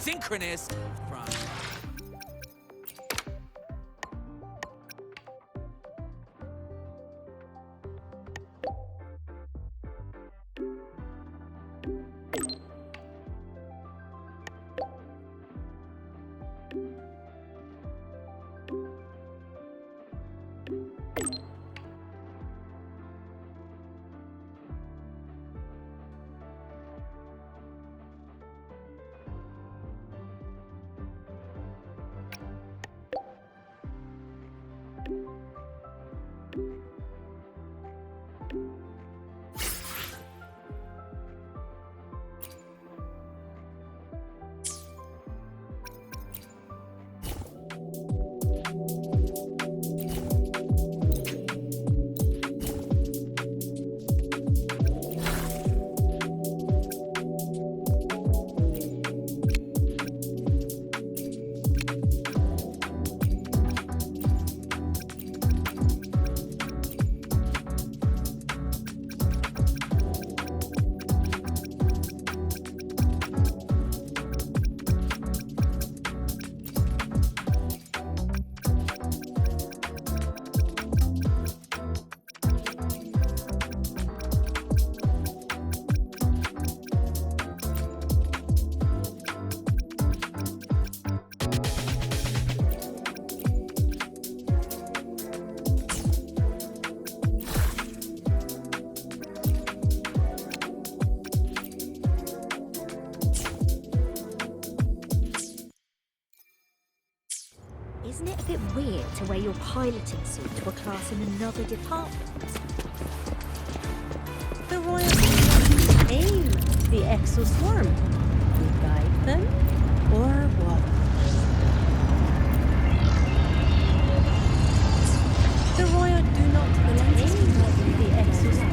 Synchronous from... Isn't it a bit weird to wear your piloting suit to a class in another department? The royal aim the exoswarm. We guide them or what? The royal do not aim the exoswarm.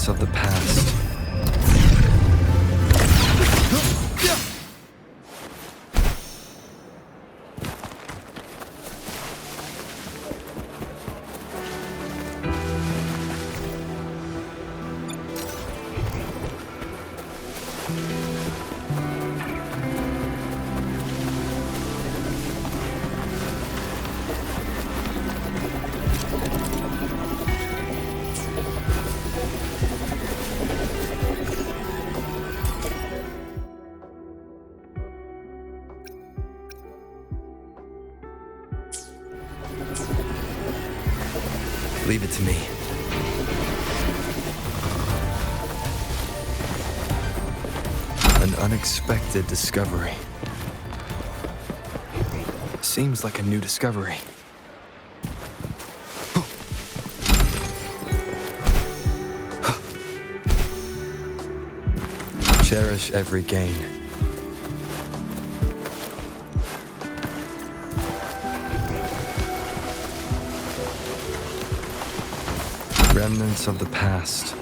Of the past. Leave it to me. An unexpected discovery. Seems like a new discovery. Cherish every gain. Remnants of the past.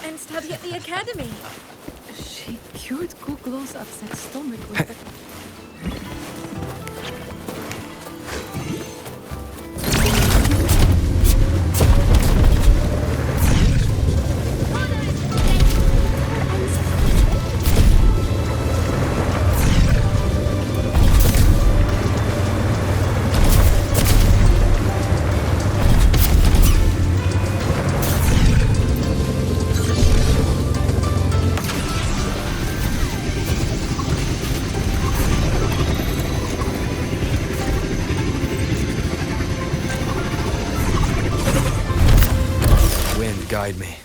And study at the academy. She cured Google's upset stomach with Guide me.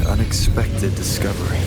Unexpected discovery.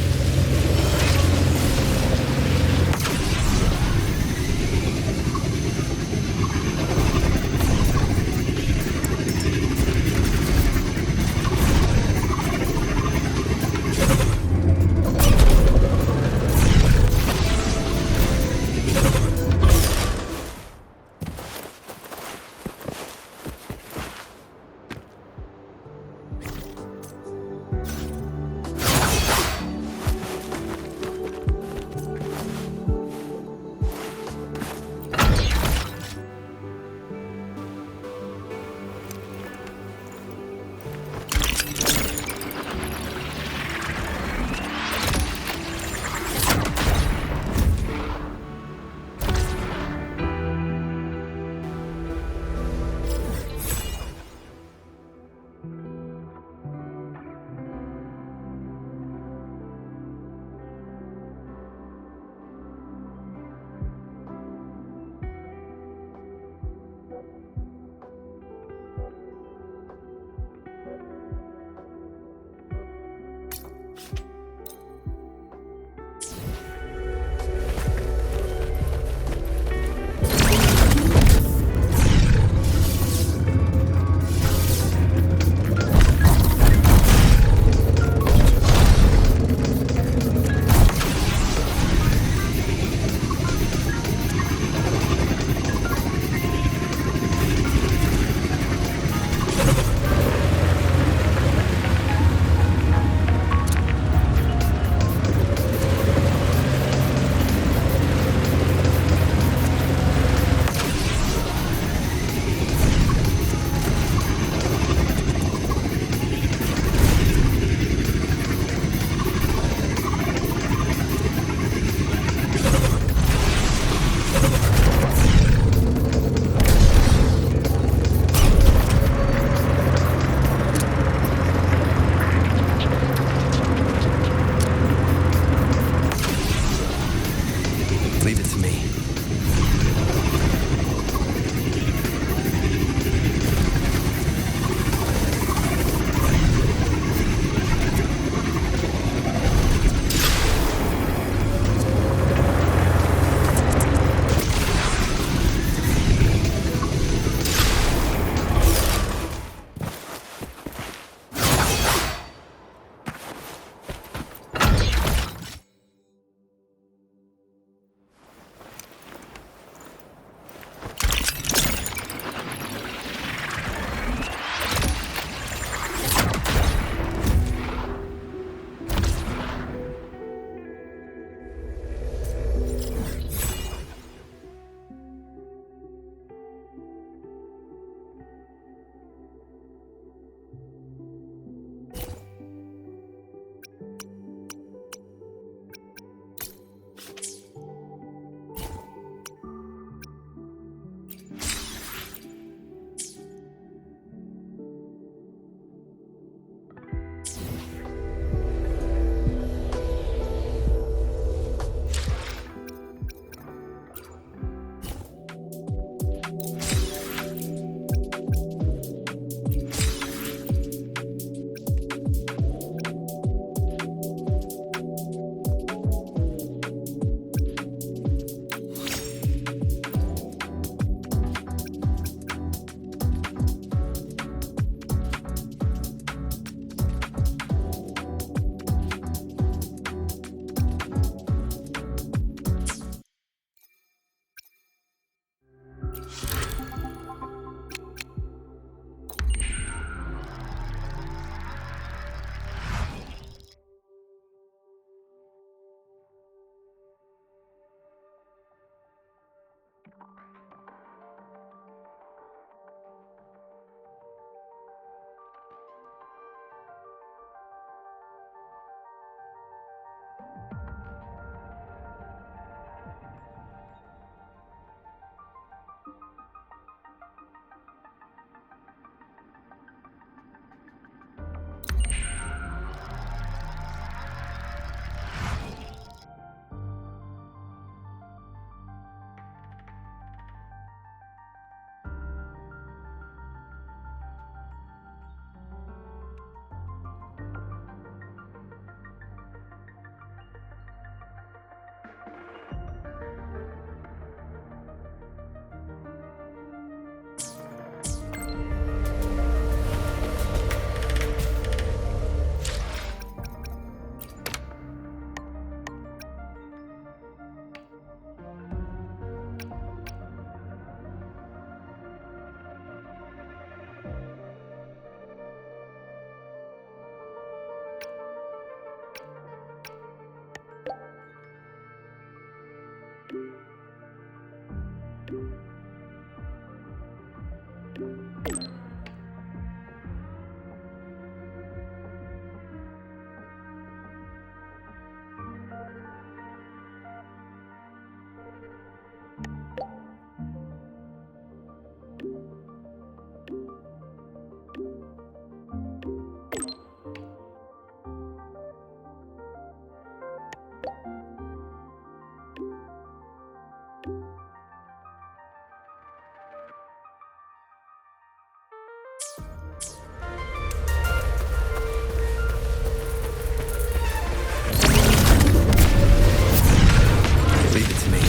Leave it to me.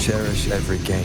Cherish every gain.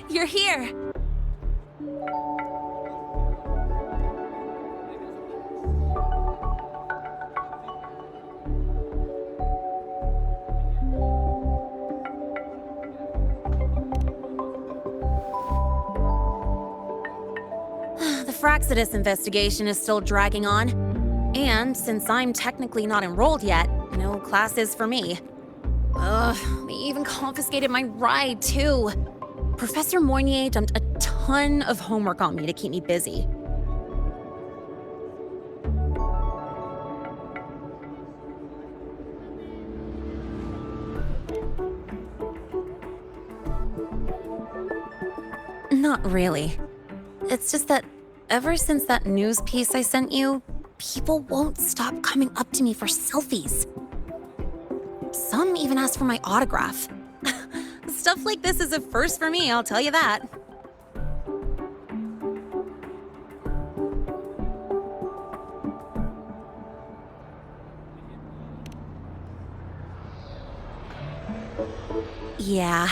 You're here! The Fraxidus investigation is still dragging on. And since I'm technically not enrolled yet, no classes for me. Ugh, they even confiscated my ride, too. Professor Moynier dumped a ton of homework on me to keep me busy. Not really. It's just that ever since that news piece I sent you, people won't stop coming up to me for selfies. Some Some even asked for my autograph. Stuff like this is a first for me, I'll tell you that. Yeah.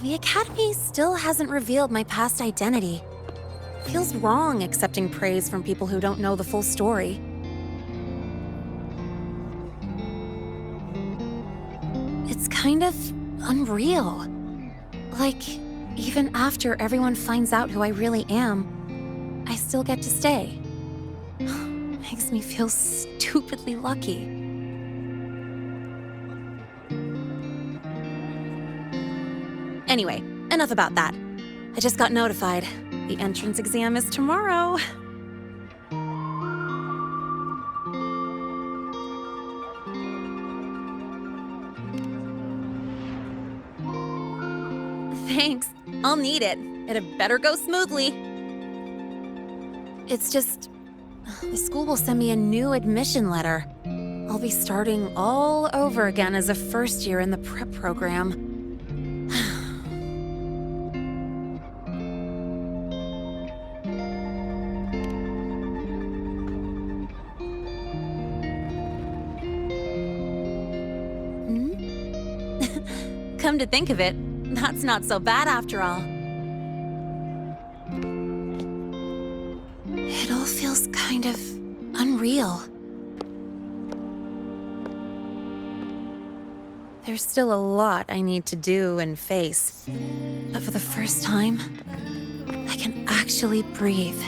The Academy still hasn't revealed my past identity. Feels wrong accepting praise from people who don't know the full story. It's kind of unreal. Like, even after everyone finds out who I really am, I still get to stay. Makes me feel stupidly lucky. Anyway, enough about that. I just got notified. The entrance exam is tomorrow. Thanks. I'll need it. It had better go smoothly. It's just... the school will send me a new admission letter. I'll be starting all over again as a first year in the prep program. Come to think of it, that's not so bad after all. It all feels kind of unreal. There's still a lot I need to do and face, but for the first time, I can actually breathe.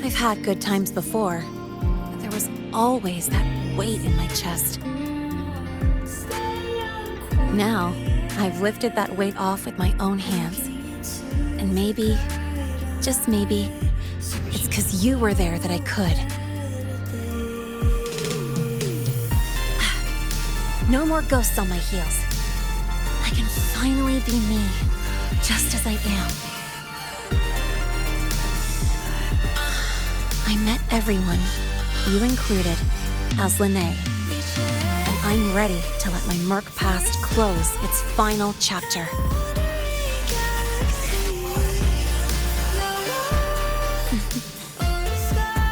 I've had good times before, but there was always that weight in my chest. Now, I've lifted that weight off with my own hands. And maybe, just maybe, it's because you were there that I could. No more ghosts on my heels. I can finally be me, just as I am. I met everyone, you included, as Lene. And I'm ready to let my Merc past close its final chapter.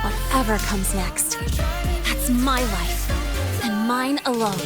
Whatever comes next, that's my life, and mine alone.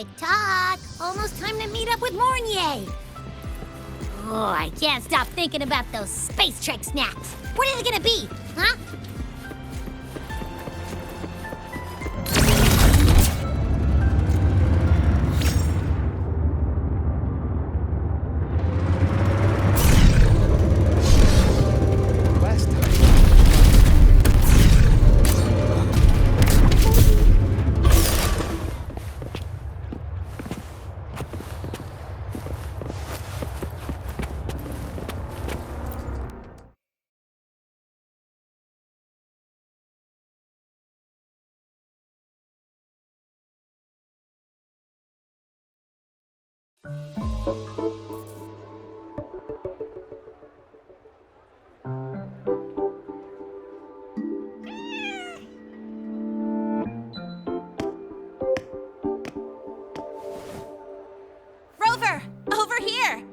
Tick-tock! Almost time to meet up with Mornier! Oh, I can't stop thinking about those Space Trek snacks! What are they gonna be, huh? Rover, over here!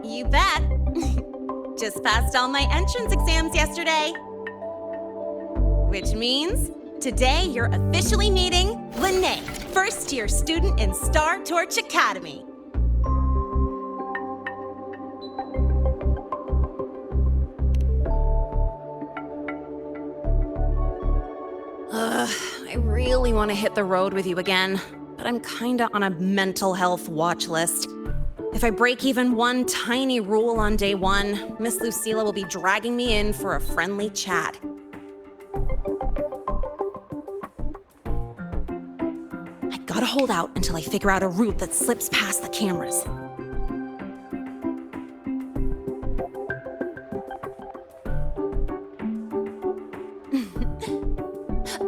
You bet. Just passed all my entrance exams yesterday. Which means today you're officially meeting Lene, first-year student in Star Torch Academy. I really want to hit the road with you again, but I'm kinda on a mental health watch list. If I break even one tiny rule on day one, Miss Lucila will be dragging me in for a friendly chat. I gotta hold out until I figure out a route that slips past the cameras.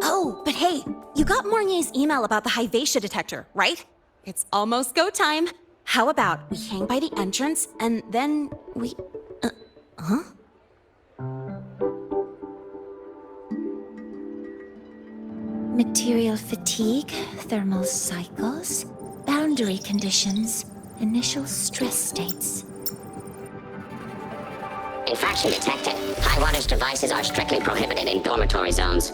Oh, but hey, you got Mornier's email about the Hivatia detector, right? It's almost go time. How about we hang by the entrance and then we... huh? Material fatigue, thermal cycles, boundary conditions, initial stress states. Infraction detected. High wattage devices are strictly prohibited in dormitory zones.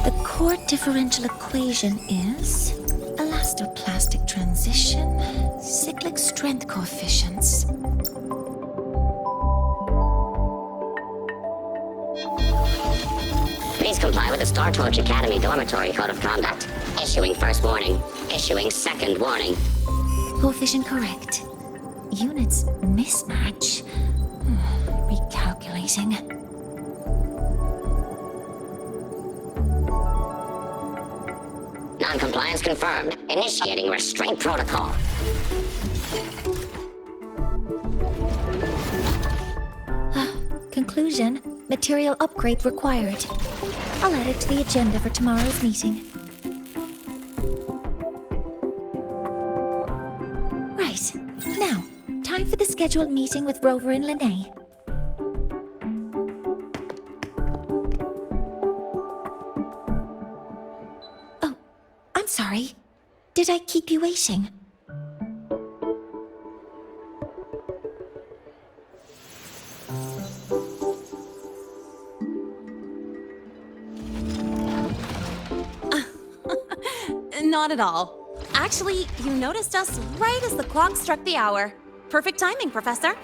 The core differential equation is elastoplastic transition, cyclic strength coefficients. Please comply with the Star Torch Academy Dormitory Code of Conduct. Issuing first warning. Issuing second warning. Coefficient correct. Units mismatch. Recalculating. Non-compliance confirmed. Initiating restraint protocol. Conclusion, material upgrade required. I'll add it to the agenda for tomorrow's meeting. Right, now, time for the scheduled meeting with Rover and Lene. Oh, I'm sorry. Did I keep you waiting? Not at all. Actually, you noticed us right as the clock struck the hour. Perfect timing, Professor.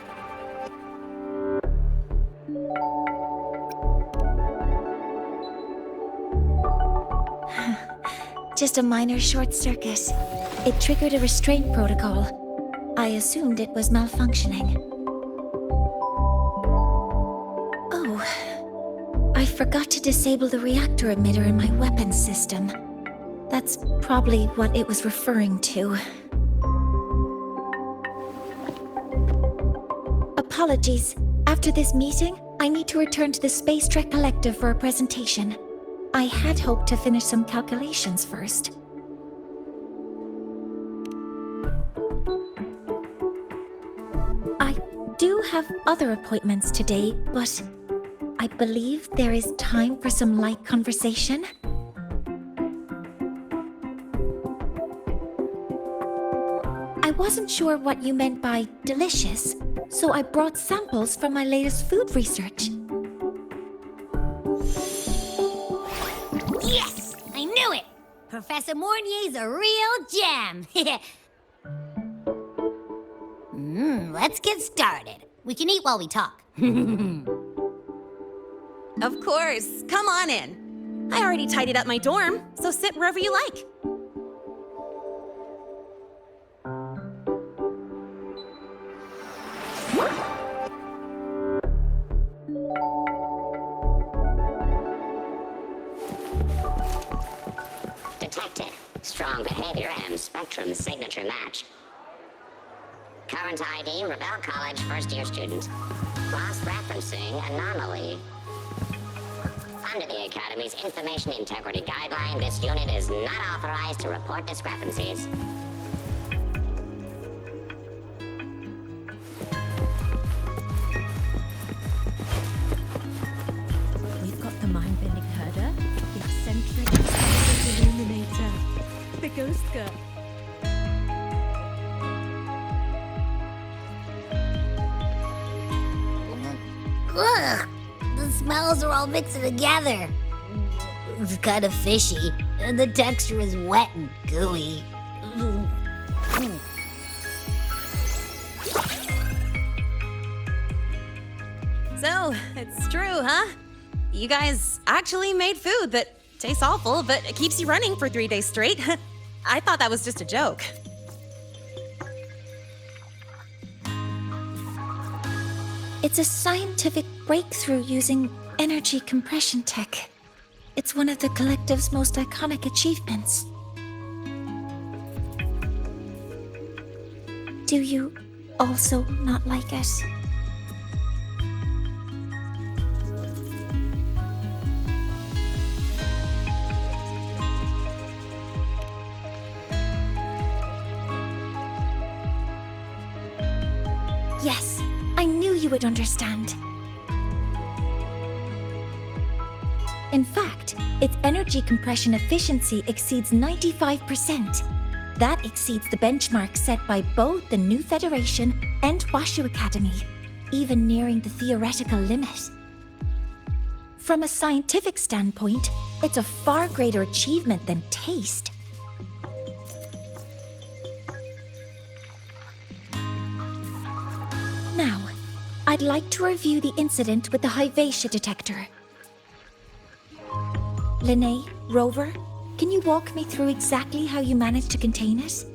Just a minor short circuit. It triggered a restraint protocol. I assumed it was malfunctioning. Oh, I forgot to disable the reactor emitter in my weapons system. That's probably what it was referring to. Apologies. After this meeting, I need to return to the Space Trek Collective for a presentation. I had hoped to finish some calculations first. I do have other appointments today, but I believe there is time for some light conversation. wasn't sure what you meant by delicious, so I brought samples from my latest food research. Yes! I knew it! Professor Mornier's a real gem! Let's get started. We can eat while we talk. Of course. Come on in. I already tidied up my dorm, so sit wherever you like. Detected. Strong behavior and spectrum signature match. Current ID, Rebel College first-year student. Cross-referencing anomaly. Under the Academy's Information Integrity Guideline, this unit is not authorized to report discrepancies. We've got the mind-bending herder, the eccentric illuminator, the ghost girl. Ugh! The smells are all mixing together. It's kind of fishy, and the texture is wet and gooey. So, it's true, huh? You guys actually made food that tastes awful, but it keeps you running for 3 days straight. I thought that was just a joke. It's a scientific breakthrough using energy compression tech. It's one of the collective's most iconic achievements. Do you also not like it? Yes, I knew you would understand. In fact, its energy compression efficiency exceeds 95%. That exceeds the benchmark set by both the New Federation and Washu Academy, even nearing the theoretical limit. From a scientific standpoint, it's a far greater achievement than taste. Now, I'd like to review the incident with the Hivatia detector. Linnae, Rover, can you walk me through exactly how you managed to contain it?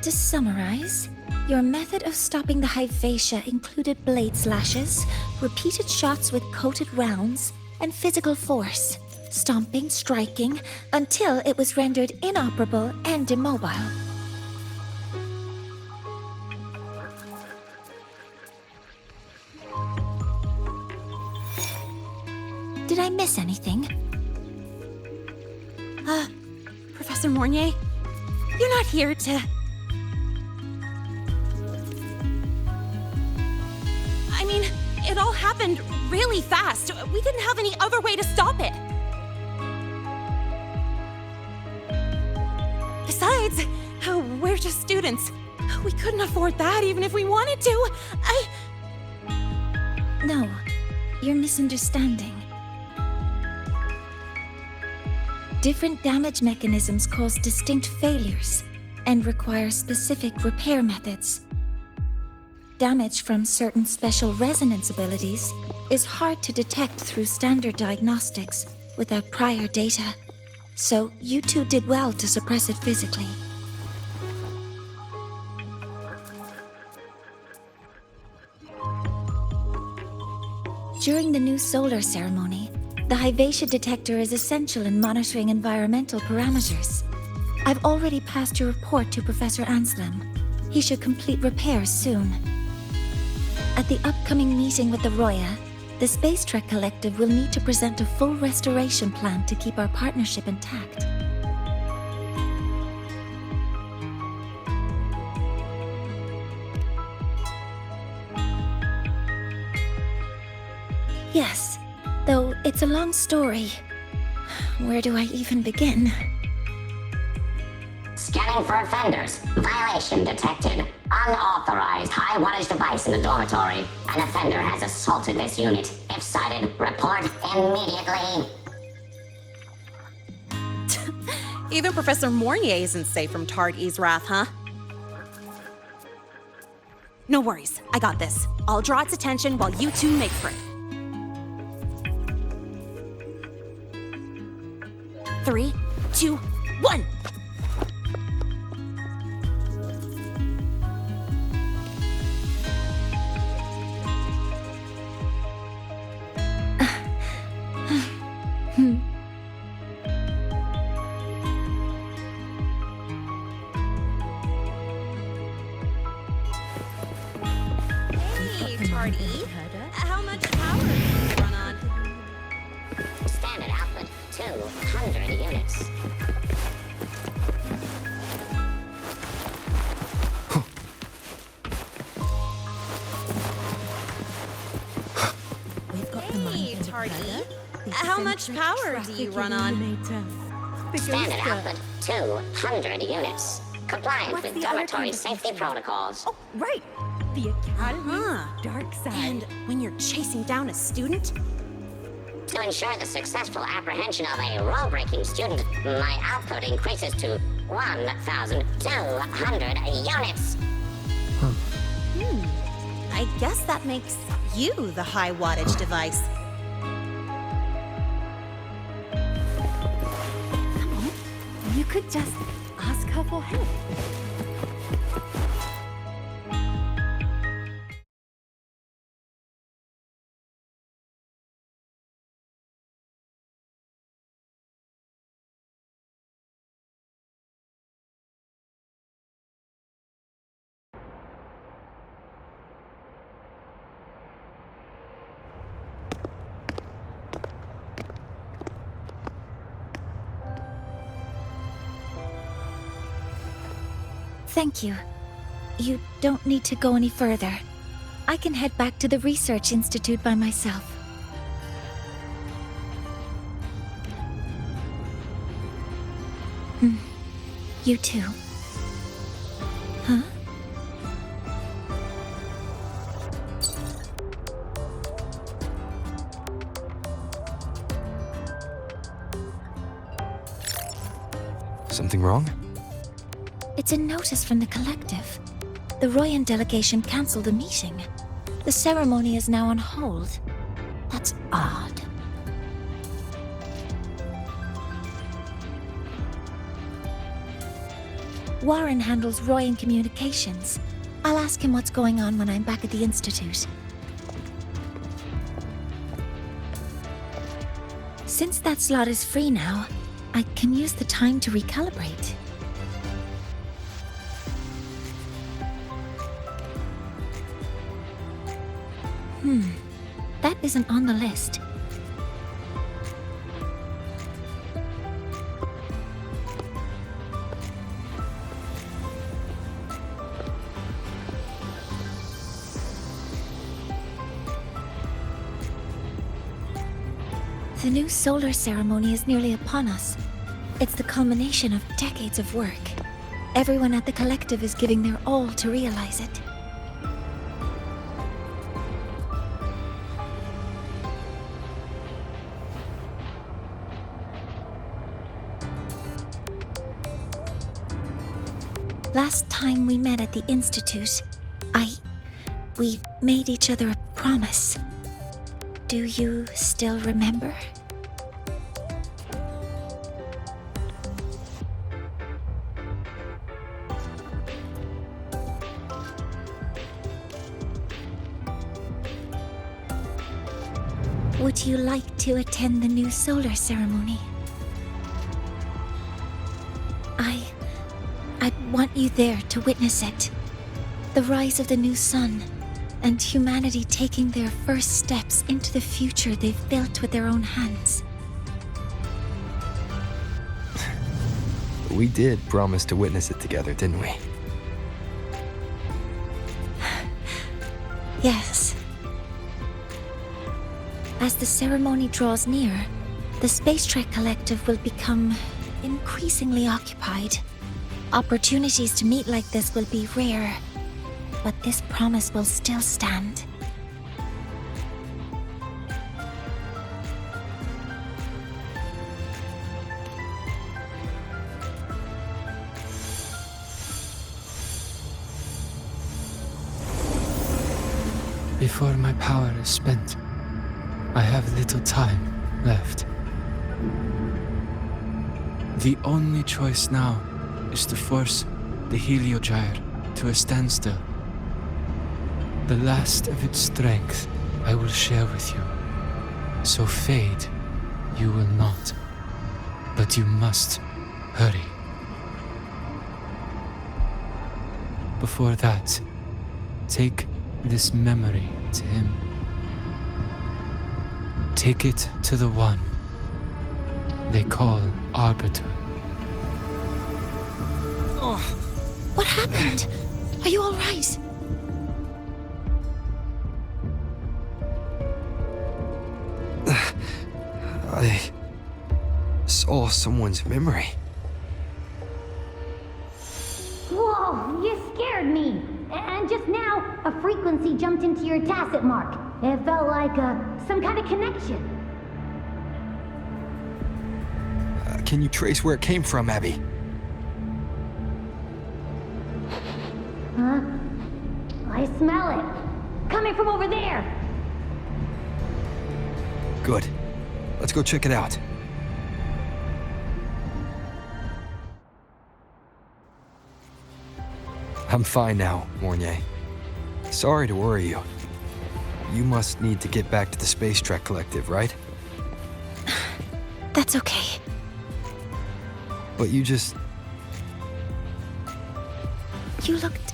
To summarize, your method of stopping the Hivatia included blade slashes, repeated shots with coated rounds, and physical force, stomping, striking, until it was rendered inoperable and immobile. Did I miss anything? Professor Mornier, you're not here to... I mean, it all happened really fast. We didn't have any other way to stop it. Besides, we're just students. We couldn't afford that even if we wanted to. No, you're misunderstanding. Different damage mechanisms cause distinct failures and require specific repair methods. Damage from certain special resonance abilities is hard to detect through standard diagnostics without prior data, so you two did well to suppress it physically. During the new solar ceremony, the Hivatia detector is essential in monitoring environmental parameters. I've already passed your report to Professor Anselm. He should complete repairs soon. At the upcoming meeting with the Roya, the Space Trek Collective will need to present a full restoration plan to keep our partnership intact. Yes, though it's a long story. Where do I even begin? Scanning for offenders. Violation detected. Unauthorized high wattage device in the dormitory. An offender has assaulted this unit. If sighted, report immediately. Even Professor Mornier isn't safe from Tard-E's wrath, huh? No worries, I got this. I'll draw its attention while you two make for it. 3, 2, 1! Hey, Tard-E. How much power do you run on? Standard output 200 units. Hey, Tard-E. How much power do you run on? Standard output 200 units. Compliant with dormitory safety protocols. Oh, right. The Academy Dark Side. And when you're chasing down a student? To ensure the successful apprehension of a rule-breaking student, my output increases to 1,200 units. I guess that makes you the high wattage device. You could just ask her for help. Thank you. You don't need to go any further. I can head back to the Research Institute by myself. You too. Huh? Something wrong? It's a notice from the collective. The Royan delegation cancelled a meeting. The ceremony is now on hold. That's odd. Warren handles Royan communications. I'll ask him what's going on when I'm back at the Institute. Since that slot is free now, I can use the time to recalibrate. That isn't on the list. The new solar ceremony is nearly upon us. It's the culmination of decades of work. Everyone at the collective is giving their all to realize it. Last time we met at the Institute, we made each other a promise. Do you still remember? Would you like to attend the new solar ceremony? want you there to witness it. The rise of the new sun, and humanity taking their first steps into the future they've built with their own hands. We did promise to witness it together, didn't we? Yes. As the ceremony draws near, the Space Trek Collective will become increasingly occupied. Opportunities to meet like this will be rare, but this promise will still stand. Before my power is spent, I have little time left. The only choice now is to force the Heliogyre to a standstill. The last of its strength I will share with you. So fade you will not. But you must hurry. Before that, take this memory to him. Take it to the one they call Arbiter. Oh, what happened? Are you all right? I saw someone's memory. Whoa, you scared me. And just now, a frequency jumped into your tacit mark. It felt like some kind of connection. Can you trace where it came from, Abby? Huh? I smell it. Coming from over there. Good. Let's go check it out. I'm fine now, Mornier. Sorry to worry you. You must need to get back to the Space Trek Collective, right? That's okay. But you just... You looked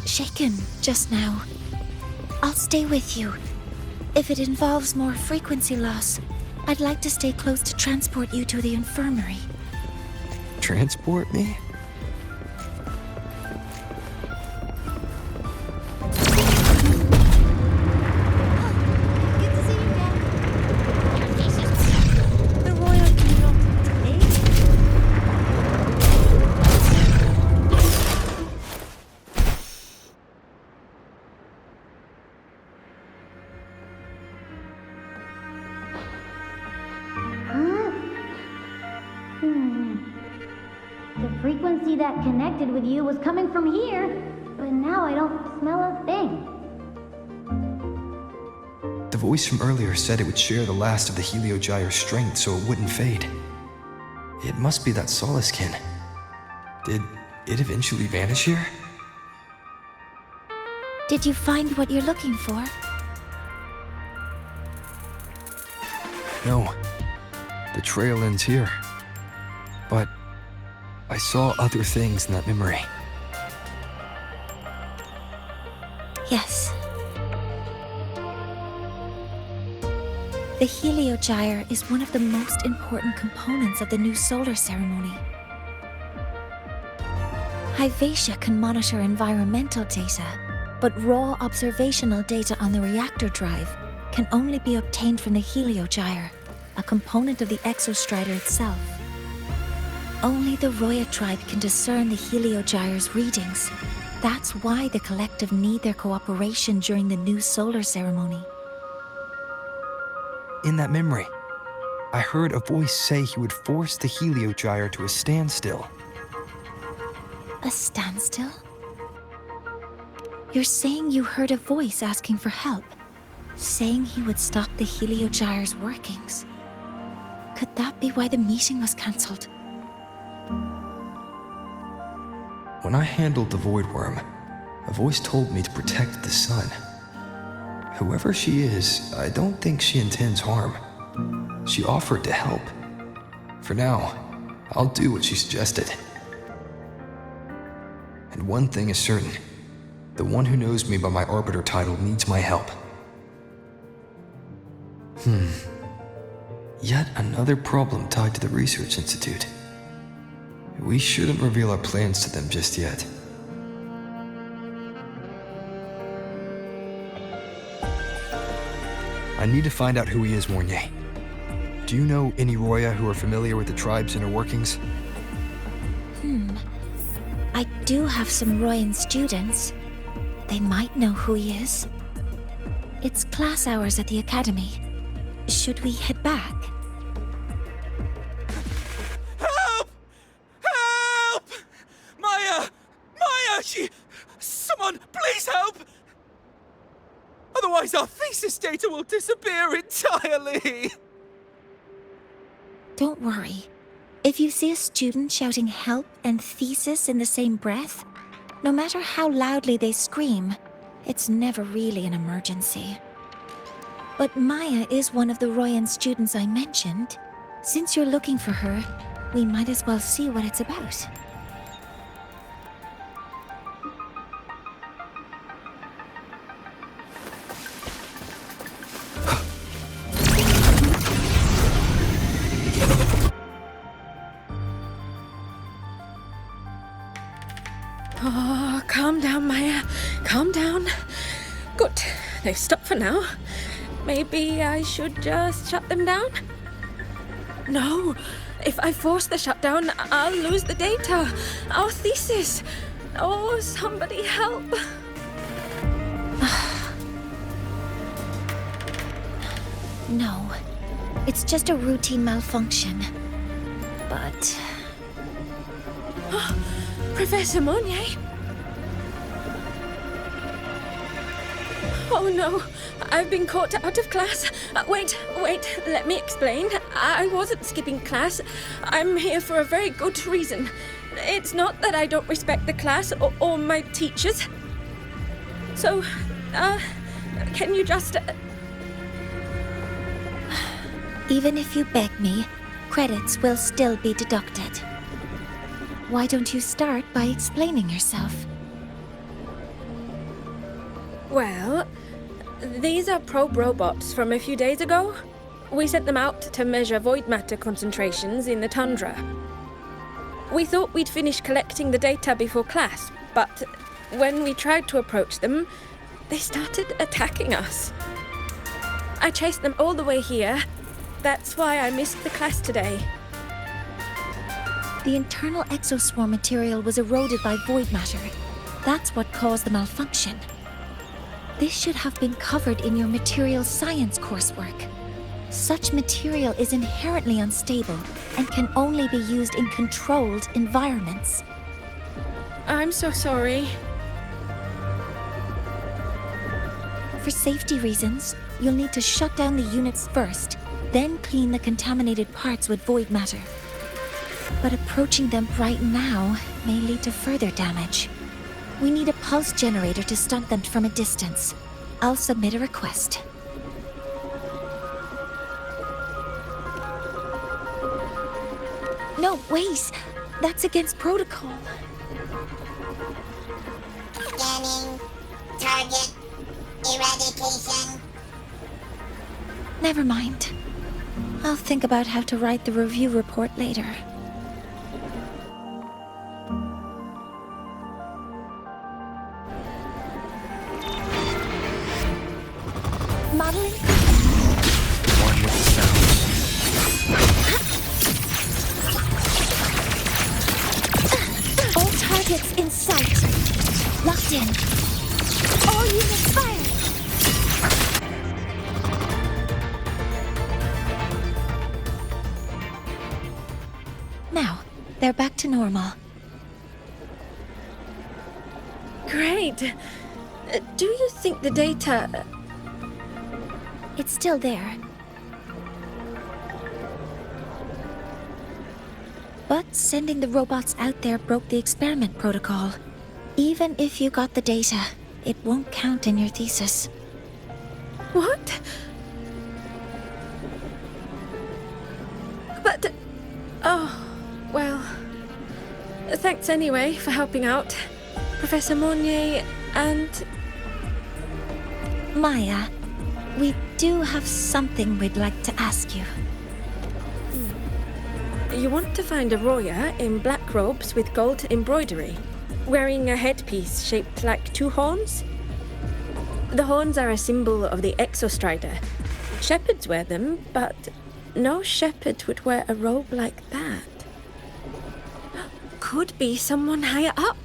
shaken just now. I'll stay with you. If it involves more frequency loss, I'd like to stay close to transport you to the infirmary. Transport me? Good to see you again. The Royal Emerald Tape? The frequency that connected with you was coming from here, but now I don't smell a thing. The voice from earlier said it would share the last of the Heliogyre's strength so it wouldn't fade. It must be that Solaskin. Did it eventually vanish here? Did you find what you're looking for? No. The trail ends here. But I saw other things in that memory. Yes. The Heliogyre is one of the most important components of the new solar ceremony. Hyvatia can monitor environmental data, but raw observational data on the reactor drive can only be obtained from the Heliogyre, a component of the exostrider itself. Only the Roya tribe can discern the Heliogyre's readings. That's why the collective need their cooperation during the new solar ceremony. In that memory, I heard a voice say he would force the Heliogyre to a standstill. A standstill? You're saying you heard a voice asking for help, saying he would stop the Heliogyre's workings. Could that be why the meeting was cancelled? When I handled the Void Worm, a voice told me to protect the sun. Whoever she is, I don't think she intends harm. She offered to help. For now, I'll do what she suggested. and one thing is certain. The one who knows me by my Arbiter title needs my help. Yet another problem tied to the Research Institute. We shouldn't reveal our plans to them just yet. I need to find out who he is, Mornier. Do you know any Roya who are familiar with the tribe's inner workings? I do have some Royan students. They might know who he is. It's class hours at the academy. Should we head back? Help! Help! Maya! Maya! Someone, please help! Otherwise our thesis data will disappear entirely! Don't worry. If you see a student shouting help and thesis in the same breath, no matter how loudly they scream, it's never really an emergency. But Maya is one of the Royan students I mentioned. Since you're looking for her, we might as well see what it's about. Oh, calm down, Maya. Calm down. Good. They've stopped for now. Maybe I should just shut them down? No. If I force the shutdown, I'll lose the data. Our thesis. Oh, somebody help. No. It's just a routine malfunction. But... Professor Monnier? Oh no, I've been caught out of class. Wait, let me explain. I wasn't skipping class. I'm here for a very good reason. It's not that I don't respect the class or my teachers. So, can you just... Even if you beg me, credits will still be deducted. Why don't you start by explaining yourself? Well, these are probe robots from a few days ago. We sent them out to measure void matter concentrations in the tundra. We thought we'd finish collecting the data before class, but when we tried to approach them, they started attacking us. I chased them all the way here. That's why I missed the class today. The internal exoswarm material was eroded by void matter. That's what caused the malfunction. This should have been covered in your material science coursework. Such material is inherently unstable and can only be used in controlled environments. I'm so sorry. For safety reasons, you'll need to shut down the units first, then clean the contaminated parts with void matter. But approaching them right now may lead to further damage. We need a pulse generator to stun them from a distance. I'll submit a request. No, wait! That's against protocol. Scanning. Target. Eradication. Never mind. I'll think about how to write the review report later. Modeling? One with the sounds. All targets in sight. Locked in. All units fire! Now, they're back to normal. Great. Do you think the data... It's still there. But sending the robots out there broke the experiment protocol. Even if you got the data, it won't count in your thesis. What? But... Oh, well... Thanks anyway for helping out. Professor Mornier and... Maya, we do have something we'd like to ask you. You want to find a Roya in black robes with gold embroidery, wearing a headpiece shaped like two horns? The horns are a symbol of the Exostrider. Shepherds wear them, but no shepherd would wear a robe like that. Could be someone higher up,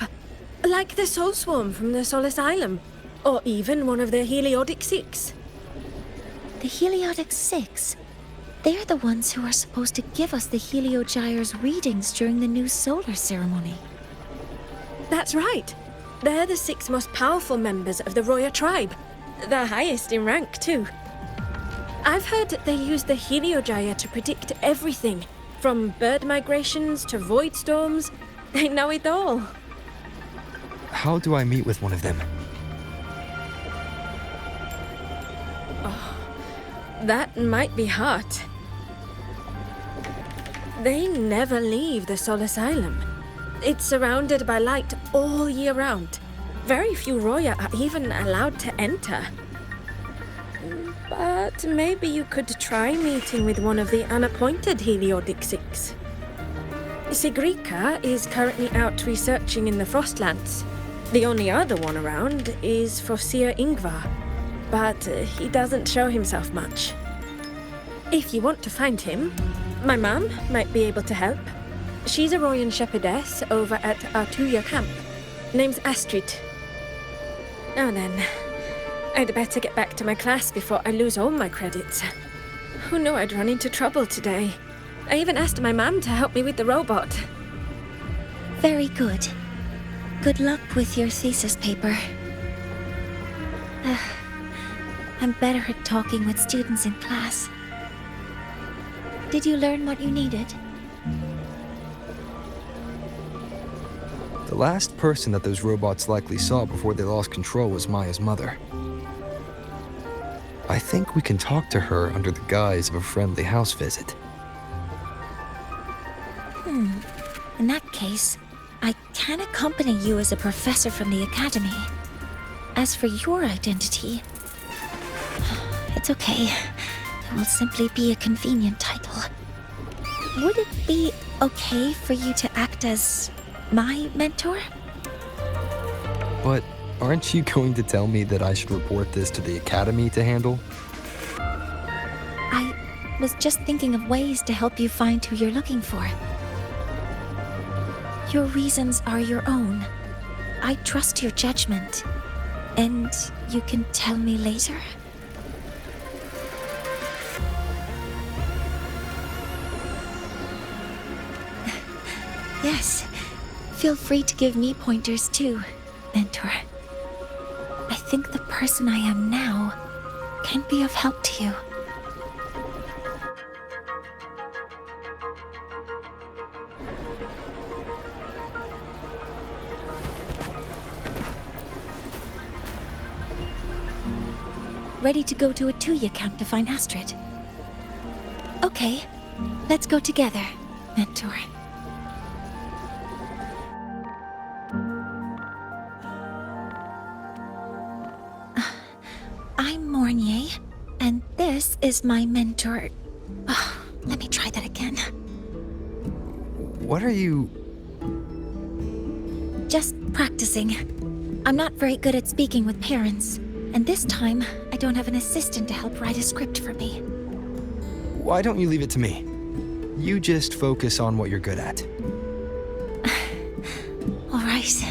like the Soul Swarm from the Sol Asylum, or even one of the Heliodic Six. The Heliodic Six? They're the ones who are supposed to give us the Heliogyre's readings during the new solar ceremony. That's right. They're the 6 most powerful members of the Roya tribe. The highest in rank, too. I've heard they use the Heliogyre to predict everything, from bird migrations to void storms. They know it all. How do I meet with one of them? That might be hard. They never leave the Sol Asylum. It's surrounded by light all year round. Very few Roya are even allowed to enter. But maybe you could try meeting with one of the unappointed Heliodic Six. Sigrika is currently out researching in the Frostlands. The only other one around is Fosir Ingvar, but he doesn't show himself much. If you want to find him, my mum might be able to help. She's a Royan shepherdess over at Artuya camp. Name's Astrid. Now then, I'd better get back to my class before I lose all my credits. Who knew I'd run into trouble today? I even asked my mum to help me with the robot. Very good. Good luck with your thesis paper. I'm better at talking with students in class. Did you learn what you needed? The last person that those robots likely saw before they lost control was Maya's mother. I think we can talk to her under the guise of a friendly house visit. In that case, I can accompany you as a professor from the academy. As for your identity, it's okay. It will simply be a convenient title. Would it be okay for you to act as my mentor? But aren't you going to tell me that I should report this to the academy to handle? I was just thinking of ways to help you find who you're looking for. Your reasons are your own. I trust your judgment. And you can tell me later? Yes. Feel free to give me pointers too, mentor. I think the person I am now can be of help to you. Ready to go to Artuya camp to find Astrid? Okay, let's go together, mentor. I'm Mornier, and this is my mentor. Let me try that again. What are you... Just practicing. I'm not very good at speaking with parents, and this time I don't have an assistant to help write a script for me. Why don't you leave it to me? You just focus on what you're good at. All right.